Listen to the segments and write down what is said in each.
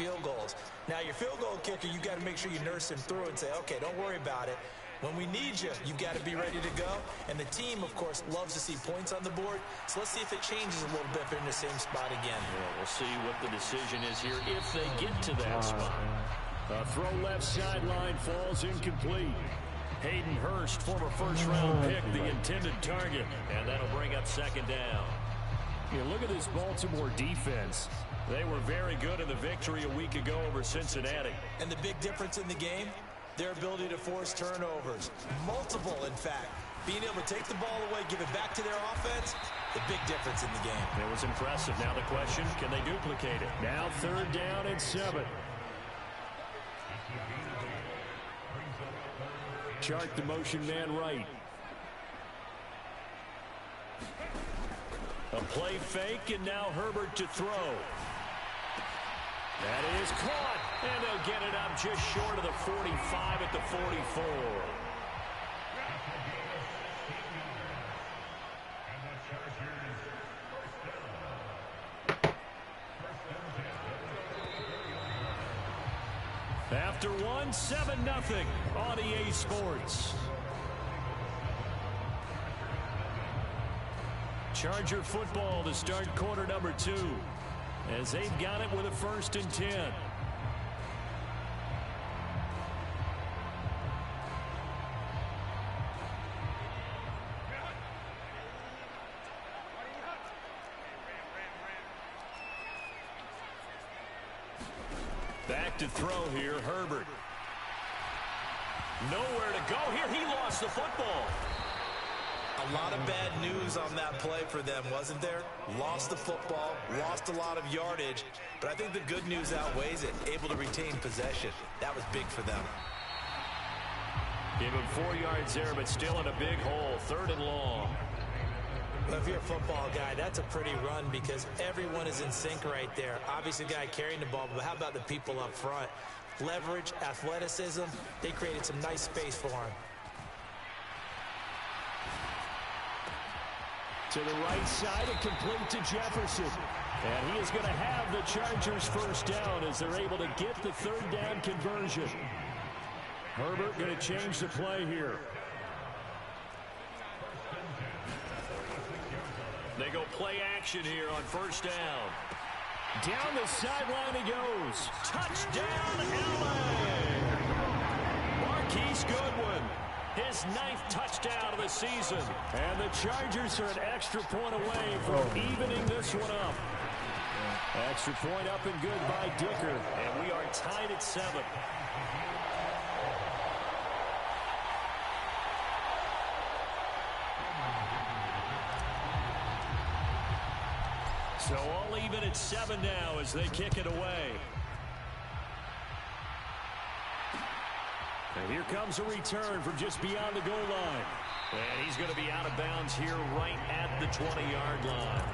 field goals. Now, your field goal kicker, you got to make sure you nurse him through and say, okay, don't worry about it. When we need you, you've got to be ready to go. And the team, of course, loves to see points on the board. So let's see if it changes a little bit if they're in the same spot again. Yeah, we'll see what the decision is here if they get to that spot. A throw left sideline falls incomplete. Hayden Hurst, former first-round pick, the intended target. And that'll bring up second down. Yeah, look at this Baltimore defense. They were very good in the victory a week ago over Cincinnati. And the big difference in the game? Their ability to force turnovers. Multiple, in fact. Being able to take the ball away, give it back to their offense, the big difference in the game. It was impressive. Now the question, can they duplicate it? Now 3rd down and 7. Chart the motion man right. A play fake, and now Herbert to throw. That is caught, and they'll get it up just short of the 45 at the 44. After 7-0 on EA Sports. Charger football to start quarter number 2. As they've got it with a 1st and 10. Back to throw here, Herbert. Nowhere to go here. He lost the football. A lot of bad news on that play for them, wasn't there? Lost the football, lost a lot of yardage, but I think the good news outweighs it. Able to retain possession. That was big for them. Give him 4 yards there, but still in a big hole. 3rd and long. Well, if you're a football guy, that's a pretty run because everyone is in sync right there. Obviously, the guy carrying the ball, but how about the people up front? Leverage, athleticism, they created some nice space for him. To the right side and complete to Jefferson. And he is going to have the Chargers 1st down as they're able to get the 3rd down conversion. Herbert going to change the play here. They go play action here on 1st down. Down the sideline he goes. Touchdown, LA! Marquise Goodwin. His 9th touchdown of the season. And the Chargers are an extra point away from evening this one up. Extra point up and good by Dicker. And we are tied at 7. So all even at 7 now as they kick it away. And here comes a return from just beyond the goal line. And he's going to be out of bounds here right at the 20-yard line.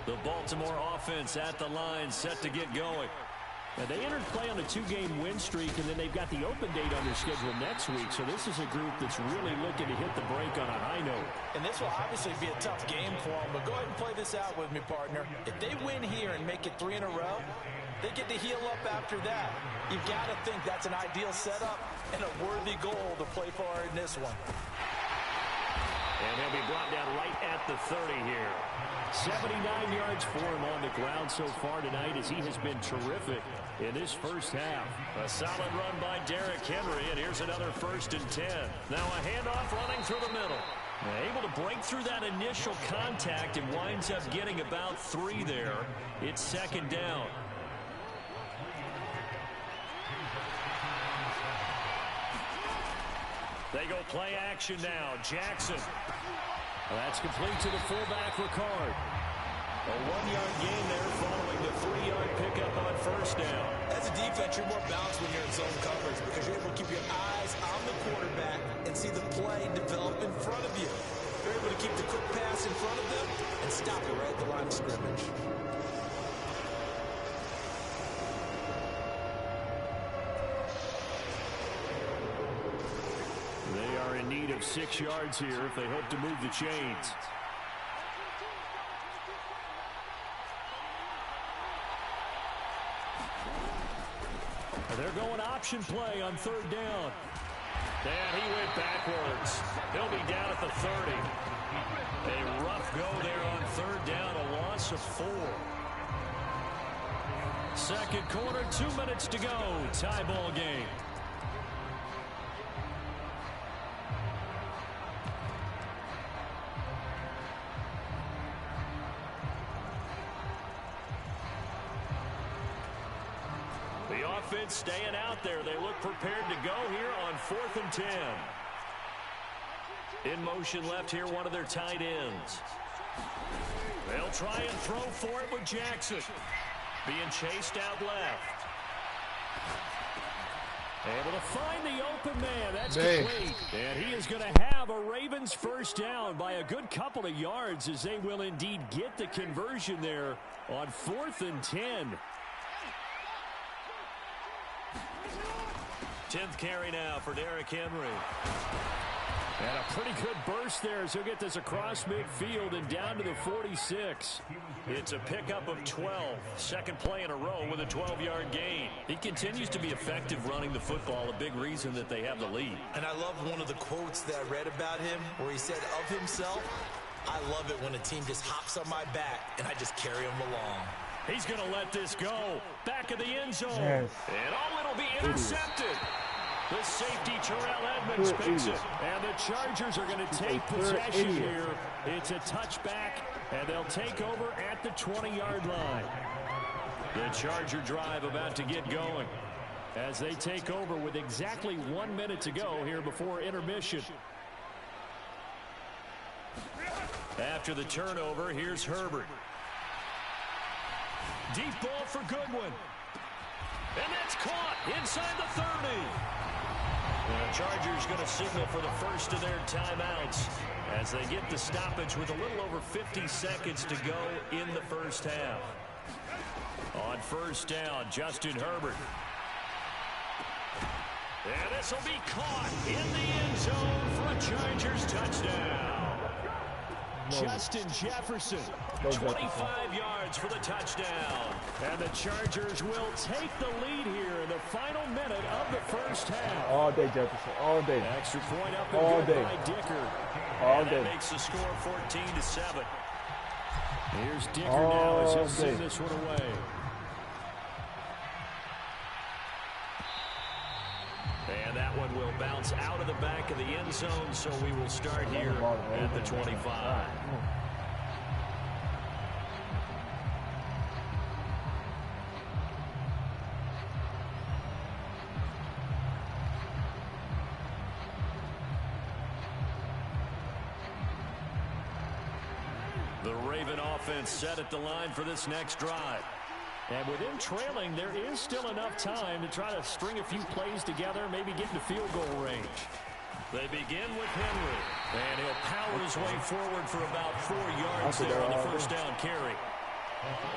The Baltimore offense at the line, set to get going. Now, they entered play on a 2-game win streak, and then they've got the open date on their schedule next week. So this is a group that's really looking to hit the break on a high note. And this will obviously be a tough game for them, but go ahead and play this out with me, partner. If they win here and make it 3 in a row, they get to heal up after that. You've got to think that's an ideal setup and a worthy goal to play for in this one. And he'll be brought down right at the 30 here. 79 yards for him on the ground so far tonight as he has been terrific in this first half. A solid run by Derrick Henry, and here's another 1st and 10. Now a handoff running through the middle. Able to break through that initial contact and winds up getting about 3 there. It's 2nd down. They go play action now. Jackson. That's complete to the fullback, Ricard. A 1-yard gain there following the 3-yard pickup on 1st down. As a defense, you're more balanced when you're in zone coverage because you're able to keep your eyes on the quarterback and see the play develop in front of you. You're able to keep the quick pass in front of them and stop it right at the line of scrimmage. They are in need of 6 yards here if they hope to move the chains. They're going option play on 3rd down. And he went backwards. He'll be down at the 30. A rough go there on 3rd down, a loss of 4. Second quarter, 2 minutes to go. Tie ball game. The offense staying out there. They look prepared to go here on 4th and 10. In motion left here, one of their tight ends. They'll try and throw for it with Jackson. Being chased out left. Able to find the open man. That's complete. And he is going to have a Ravens first down by a good couple of yards as they will indeed get the conversion there on 4th and 10. 10th carry now for Derrick Henry. And a pretty good burst there as he'll get this across midfield and down to the 46. It's a pickup of 12. Second play in a row with a 12-yard gain. He continues to be effective running the football, a big reason that they have the lead. And I love one of the quotes that I read about him where he said of himself, "I love it when a team just hops on my back and I just carry them along." He's going to let this go. Back of the end zone. And it'll be intercepted. The safety, Terrell Edmonds, picks it. And the Chargers are going to take possession here. It's a touchback, and they'll take over at the 20-yard line. The Charger drive about to get going as they take over with exactly 1 minute to go here before intermission. After the turnover, here's Herbert. Deep ball for Goodwin. And that's caught inside the 30. The Chargers going to signal for the first of their timeouts as they get the stoppage with a little over 50 seconds to go in the first half. On first down, Justin Herbert. And this will be caught in the end zone for a Chargers touchdown. Justin Jefferson, 25 yards for the touchdown. And the Chargers will take the lead here in the final minute of the first half. All day, Jefferson, all day. Extra point up and all good day. by Dicker. All and day. That makes the score 14-7. Here's Dicker now as he'll send this one away. And that one will bounce out of the back of the end zone, so we will start here at the 25. The Raven offense set at the line for this next drive. And with him trailing, there is still enough time to try to string a few plays together, maybe get into field goal range. They begin with Henry, and he'll power his way forward for about 4 yards there on the first down carry.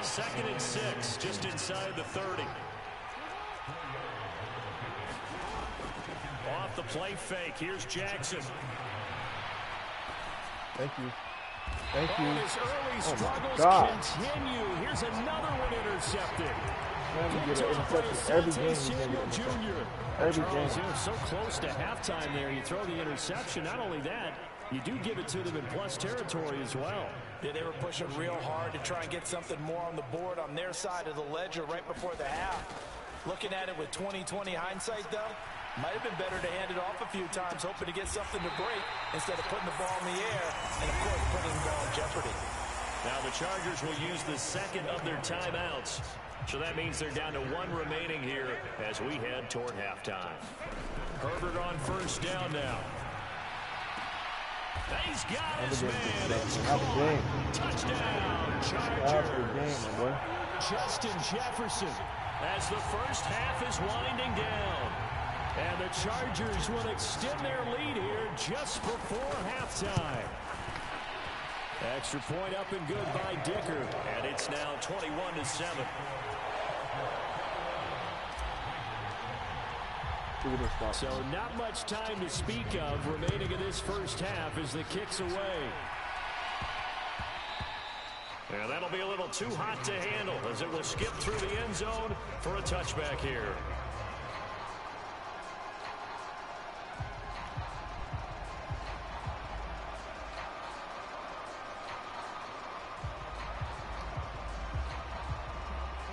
2nd and 6, just inside the 30. Off the play fake, here's Jackson. Thank you. Thank you. His early struggles continue. Here's another one intercepted. Every game. Every game. So close to halftime there. You throw the interception. Not only that, you do give it to them in plus territory as well. Yeah, they were pushing real hard to try and get something more on the board on their side of the ledger right before the half. Looking at it with 20/20 hindsight, though, might have been better to hand it off a few times, hoping to get something to break instead of putting the ball in the air and, of course, putting the ball in jeopardy. Now the Chargers will use the second of their timeouts. So that means they're down to 1 remaining here as we head toward halftime. Herbert on first down now. He's got his man. It's caught. Touchdown, Chargers. Justin Jefferson as the first half is winding down. And the Chargers will extend their lead here just before halftime. Extra point up and good by Dicker. And it's now 21-7. figure this out. So not much time to speak of remaining in this first half as the kick's away. And that'll be a little too hot to handle as it will skip through the end zone for a touchback here.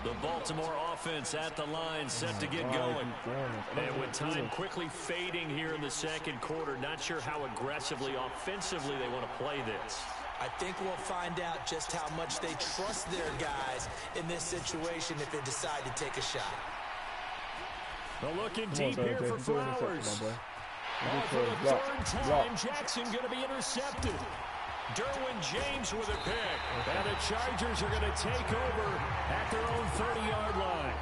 The Baltimore offense at the line set to get going. And with time quickly fading here in the second quarter, not sure how aggressively, offensively they want to play this. I think we'll find out just how much they trust their guys in this situation if they decide to take a shot. They're looking deep here for Flowers. For the third time, Jackson going to be intercepted. Derwin James with a pick. And the Chargers are going to take over at their own 30-yard line.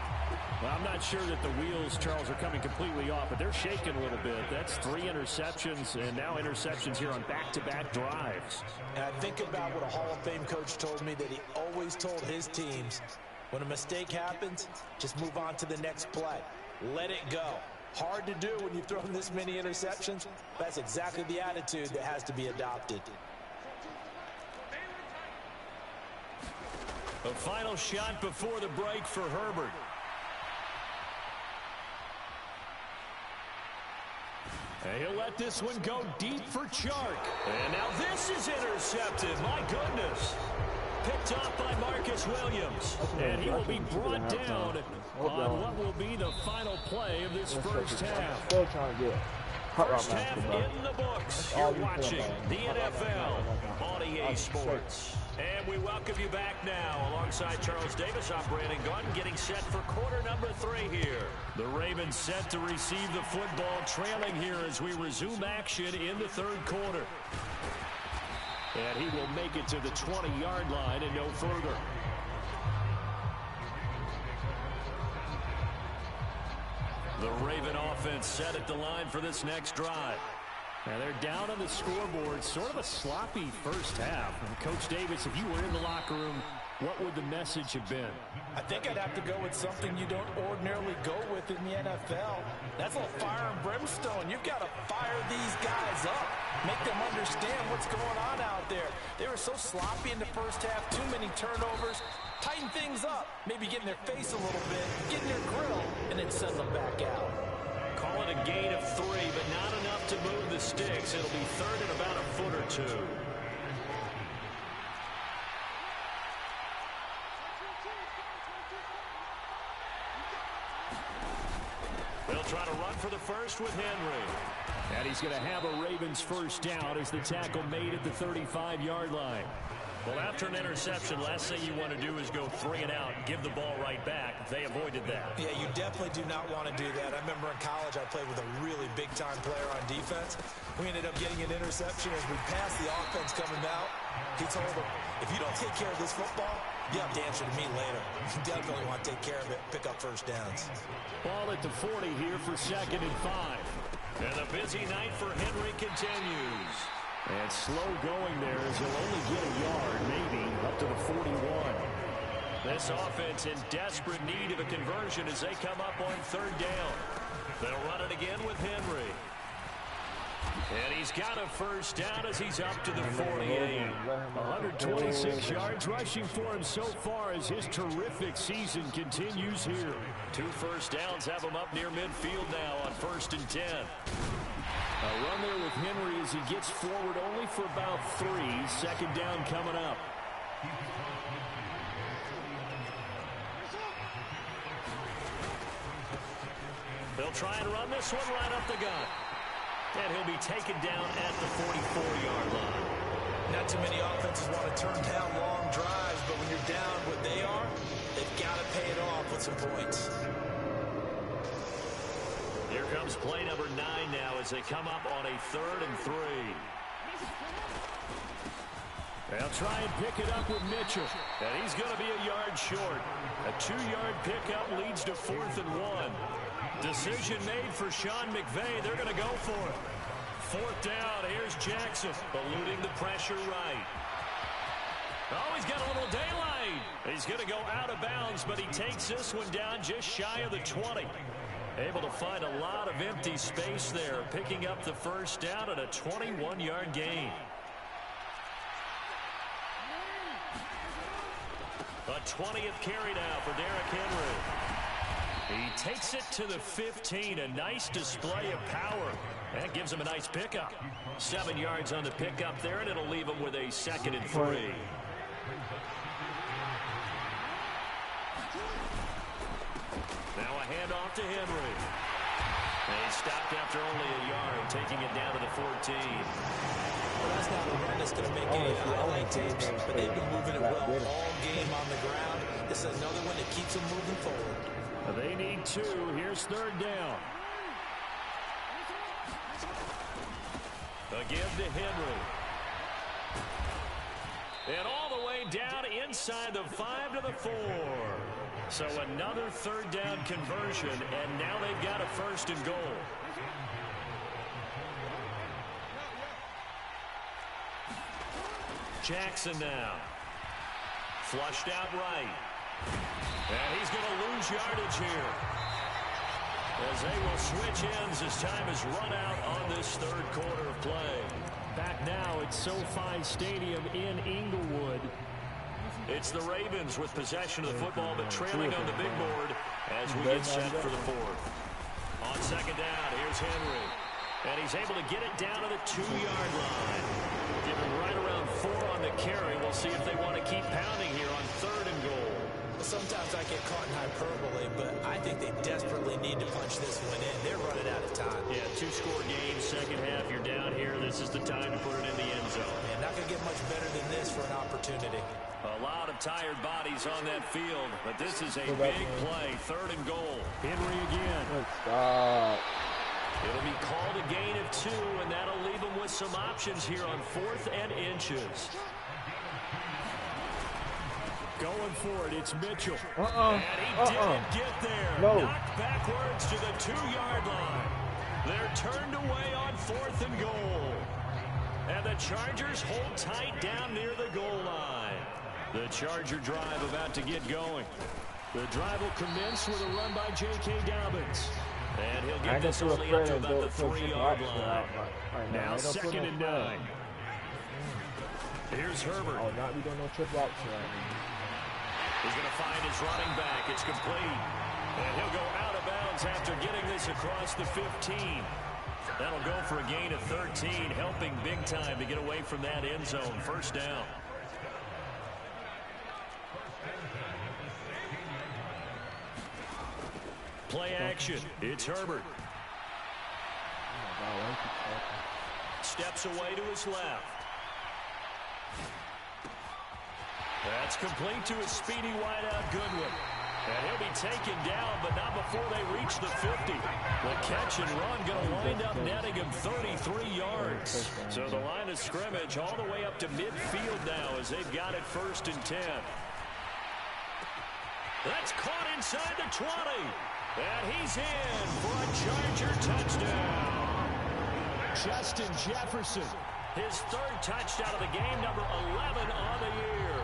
Well, I'm not sure that the wheels, Charles, are coming completely off, but they're shaking a little bit. That's 3 interceptions, and now interceptions here on back-to-back drives. And I think about what a Hall of Fame coach told me that he always told his teams, when a mistake happens, just move on to the next play. Let it go. Hard to do when you've thrown this many interceptions. That's exactly the attitude that has to be adopted. A final shot before the break for Herbert. And he'll let this one go deep for Chark. And now this is intercepted. My goodness. Picked off by Marcus Williams. And he will be brought down on what will be the final play of this first half. Still trying to get First half in the books. You're watching the NFL on EA Sports. And we welcome you back now alongside Charles Davis. I'm Brandon Gordon getting set for quarter number 3 here. The Ravens set to receive the football, trailing here as we resume action in the third quarter. And he will make it to the 20-yard line and no further. The Raven offense set at the line for this next drive. And they're down on the scoreboard. Sort of a sloppy first half. And Coach Davis, if you were in the locker room, what would the message have been? I think I'd have to go with something you don't ordinarily go with in the NFL. That's a little fire and brimstone. You've got to fire these guys up. Make them understand what's going on out there. They were so sloppy in the first half. Too many turnovers. Tighten things up. Maybe get in their face a little bit. Get in their grill. And then send them back out. Call it a gain of 3, but not enough to move the sticks. It'll be third and about a foot or 2. They'll try to run for the first with Henry. And he's going to have a Ravens first down as the tackle made at the 35-yard line. Well, after an interception, last thing you want to do is go 3 and out and give the ball right back. They avoided that. Yeah, you definitely do not want to do that. I remember in college I played with a really big-time player on defense. We ended up getting an interception as we passed the offense coming out. He told him, if you don't take care of this football, you have to answer to me later. You definitely want to take care of it, pick up first downs. Ball at the 40 here for 2nd and 5. And the busy night for Henry continues. And slow going there as he'll only get a yard, maybe, up to the 41. This offense in desperate need of a conversion as they come up on 3rd down. They'll run it again with Henry. And he's got a first down as he's up to the 48. 126 yards rushing for him so far as his terrific season continues here. 2 first downs have him up near midfield now on 1st and 10. A run there with Henry as he gets forward only for about 3. 2nd down coming up. They'll try and run this one right up the gut. And he'll be taken down at the 44-yard line. Not too many offenses want to turn down long drives, but when you're down what they are, they've got to pay it off with some points. Here comes play number 9 now as they come up on a 3rd and 3. They'll try and pick it up with Mitchell. And he's going to be a yard short. A 2-yard pickup leads to 4th and 1. Decision made for Sean McVay. They're going to go for it. 4th down. Here's Jackson. Eluding the pressure right. Oh, he's got a little daylight. He's going to go out of bounds, but he takes this one down just shy of the 20. Able to find a lot of empty space there, picking up the first down at a 21-yard gain. A 20th carry now for Derrick Henry. He takes it to the 15. A nice display of power. That gives him a nice pickup. 7 yards on the pickup there, and it'll leave him with a 2nd and 3. Now a handoff to Henry. He stopped after only a yard, taking it down to the 14. Well, that's not a run that's going to make any highlight tapes, but they've been moving it well all game on the ground. This is another one that keeps them moving forward. They need 2. Here's 3rd down. Again to Henry. And all the way down inside the 5 to the 4. So another 3rd down conversion, and now they've got a 1st and goal. Jackson now. Flushed out right. And he's going to lose yardage here, as they will switch ends as time is run out on this 3rd quarter of play. Back now at SoFi Stadium in Inglewood. It's the Ravens with possession of the football, but trailing on the big board as we get set for the 4th. On 2nd down, here's Henry. And he's able to get it down to the 2-yard line. Given right around 4 on the carry. We'll see if they want to keep pounding here on 3rd and goal. Sometimes I get caught in hyperbole, but I think they desperately need to punch this one in. They're running out of time. Yeah, 2-score game, second half. You're down here. This is the time to put it in the end zone. And not going to get much better than this for an opportunity. A lot of tired bodies on that field, but this is a big play. 3rd and goal. Henry again. Stop. It'll be called a gain of 2, and that'll leave them with some options here on 4th and inches. Going for it, it's Mitchell. And he didn't get there. No. Knocked backwards to the 2-yard line. They're turned away on 4th and goal. And the Chargers hold tight down near the goal line. The Charger drive about to get going. The drive will commence with a run by J.K. Dobbins. And he'll get this early up to about the 3-yard line. Now 2nd and 9. Here's Herbert. Oh, not we don't know triple option. He's going to find his running back. It's complete. And he'll go out of bounds after getting this across the 15. That'll go for a gain of 13, helping big time to get away from that end zone. 1st down. Play action. It's Herbert. Steps away to his left. That's complete to his speedy wideout Goodwin. And he'll be taken down, but not before they reach the 50. The catch and run going to wind up netting him 33 yards. So the line of scrimmage all the way up to midfield now as they've got it 1st and 10. That's caught inside the 20. And he's in for a Charger touchdown. Justin Jefferson. His 3rd touchdown of the game, number 11 on the year.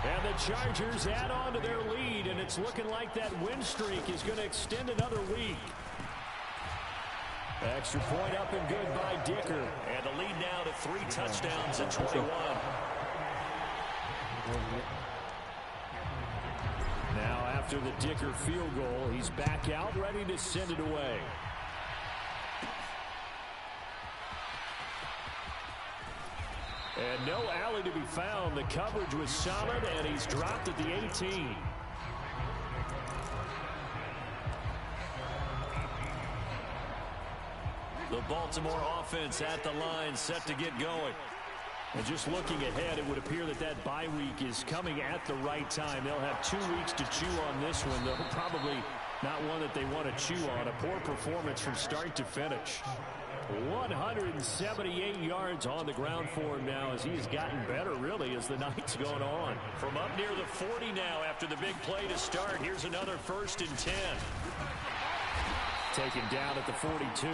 And the Chargers add on to their lead, and it's looking like that win streak is going to extend another week. Extra point up and good by Dicker. And the lead now to 3 touchdowns at 21. Now after the Dicker field goal, he's back out ready to send it away. And no alley to be found. The coverage was solid, and he's dropped at the 18. The Baltimore offense at the line, set to get going. And just looking ahead, it would appear that that bye week is coming at the right time. They'll have 2 weeks to chew on this one, though probably not one that they want to chew on. A poor performance from start to finish. 178 yards on the ground for him now as he's gotten better, really, as the night's gone on. From up near the 40 now after the big play to start. Here's another 1st and 10. Taken down at the 42.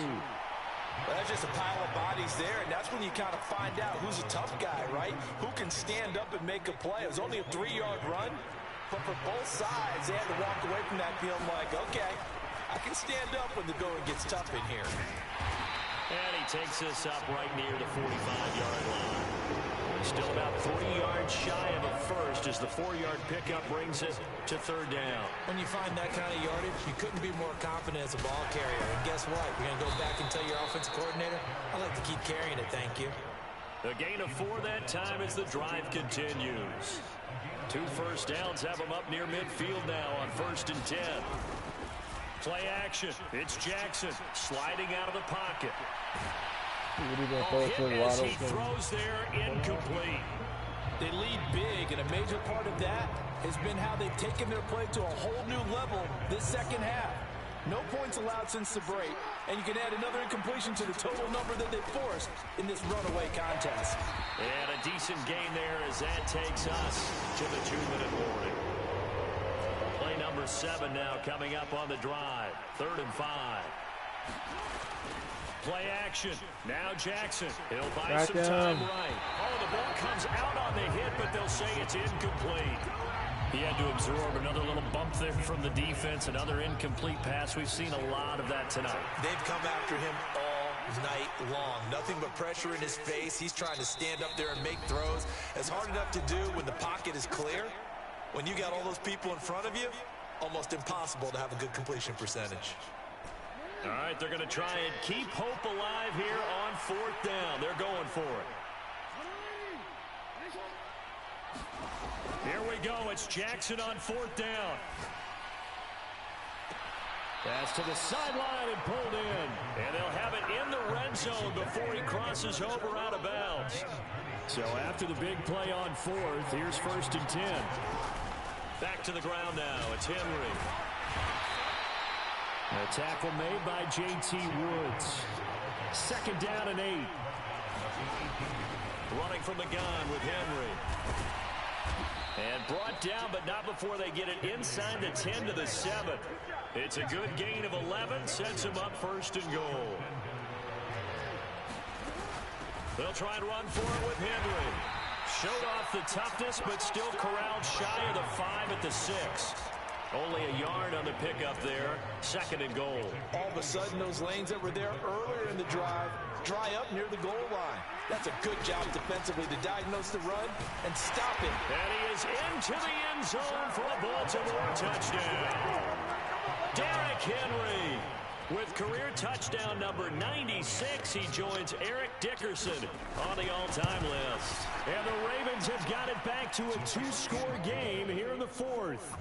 Well, that's just a pile of bodies there, and that's when you kind of find out who's a tough guy, right? Who can stand up and make a play. It was only a 3-yard run, but for both sides, they had to walk away from that feeling like, okay, I can stand up when the going gets tough in here. And he takes this up right near the 45-yard line. Still about 3 yards shy of a first as the 4-yard pickup brings it to third down. When you find that kind of yardage, you couldn't be more confident as a ball carrier. And guess what? You're going to go back and tell your offensive coordinator, I like to keep carrying it, thank you. The gain of 4 that time as the drive continues. 2 first downs have them up near midfield now on 1st and 10. Play action. It's Jackson sliding out of the pocket. Hit as he throws there, incomplete. They lead big, and a major part of that has been how they've taken their play to a whole new level this second half. No points allowed since the break, and you can add another incompletion to the total number that they forced in this runaway contest. And a decent gain there as that takes us to the 2-minute warning. Play number 7 now coming up on the drive. 3rd and 5. Play action. Now Jackson. He'll buy some time right. Oh, the ball comes out on the hit, but they'll say it's incomplete. He had to absorb another little bump there from the defense, another incomplete pass. We've seen a lot of that tonight. They've come after him all night long. Nothing but pressure in his face. He's trying to stand up there and make throws. It's hard enough to do when the pocket is clear. When you got all those people in front of you, almost impossible to have a good completion percentage. All right, they're going to try and keep hope alive here on 4th down. They're going for it. Here we go. It's Jackson on 4th down. Pass to the sideline and pulled in. And they'll have it in the red zone before he crosses over out of bounds. So after the big play on 4th, here's 1st and 10. Back to the ground now. It's Henry. A tackle made by J.T. Woods. 2nd down and 8. Running from the gun with Henry. And brought down, but not before they get it inside the 10 to the 7. It's a good gain of 11. Sets him up 1st and goal. They'll try and run for it with Henry. Showed off the toughness, but still corralled shy of the 5 at the 6. Only a yard on the pickup there. 2nd and goal. All of a sudden, those lanes that were there earlier in the drive dry up near the goal line. That's a good job defensively to diagnose the run and stop it. And he is into the end zone for a Baltimore touchdown. Derrick Henry with career touchdown number 96. He joins Eric Dickerson on the all-time list. And the Ravens have got it back to a 2-score game here in the 4th.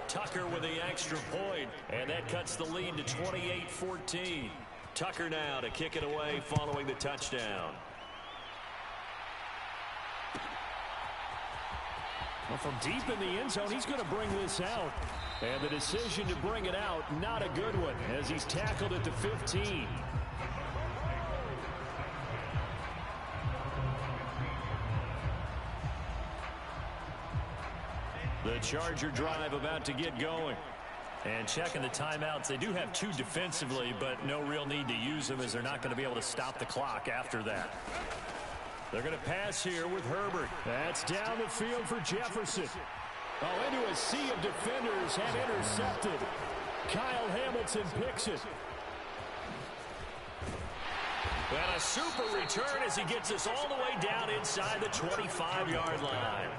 Tucker with the extra point, and that cuts the lead to 28-14. Tucker now to kick it away following the touchdown. Well, from deep in the end zone, he's going to bring this out. And the decision to bring it out, not a good one, as he's tackled at the 15. The Charger drive about to get going. And checking the timeouts, they do have 2 defensively, but no real need to use them as they're not going to be able to stop the clock after that. They're going to pass here with Herbert. That's down the field for Jefferson. Oh, into a sea of defenders and intercepted. Kyle Hamilton picks it. And a super return as he gets us all the way down inside the 25-yard line.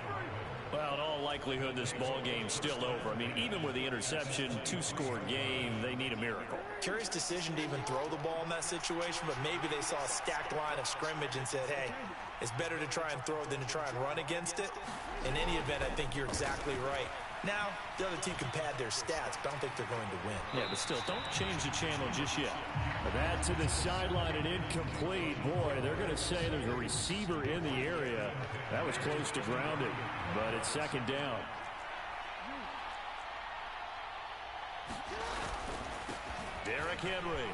Well, in all likelihood, this ball game's still over. I mean, even with the interception, 2-score game, they need a miracle. Curious decision to even throw the ball in that situation, but maybe they saw a stacked line of scrimmage and said, hey, it's better to try and throw than to try and run against it. In any event, I think you're exactly right. Now, the other team can pad their stats, but I don't think they're going to win. Yeah, but still, don't change the channel just yet. That to the sideline and incomplete. Boy, they're going to say there's a receiver in the area. That was close to grounding, but it's 2nd down. Derrick Henry.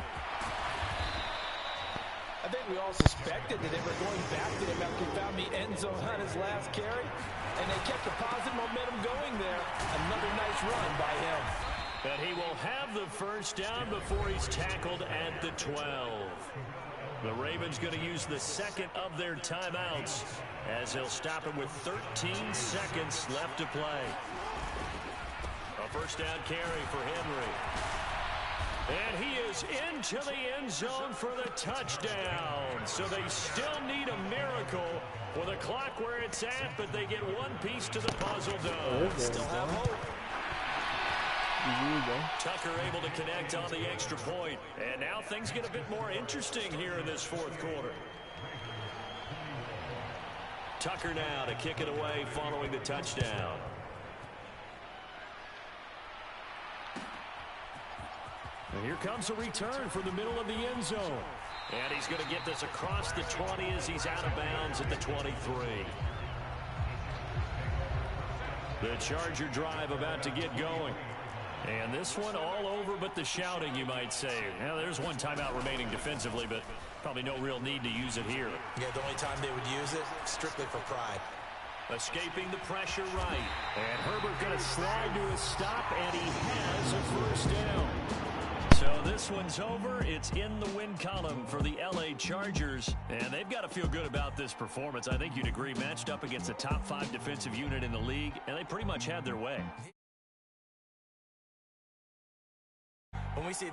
I think we all suspected that they were going back to him after he found the end zone on his last carry, and they kept the positive momentum going there. Another nice run by him. But he will have the 1st down before he's tackled at the 12. The Ravens going to use the 2nd of their timeouts as they'll stop him with 13 seconds left to play. A 1st down carry for Henry. And he is into the end zone for the touchdown. So they still need a miracle with a clock where it's at, but they get one piece to the puzzle done. Still have hope. Tucker able to connect on the extra point. And now things get a bit more interesting here in this fourth quarter. Tucker now to kick it away following the touchdown. And here comes a return from the middle of the end zone. And he's going to get this across the 20 as he's out of bounds at the 23. The Charger drive about to get going. And this one all over but the shouting, you might say. Now, there's one timeout remaining defensively, but probably no real need to use it here. Yeah, the only time they would use it, strictly for pride. Escaping the pressure right. And Herbert going to slide to a stop, and he has a first down. So this one's over. It's in the win column for the L.A. Chargers, and they've got to feel good about this performance. I think you'd agree, matched up against a top 5 defensive unit in the league, and they pretty much had their way. When we see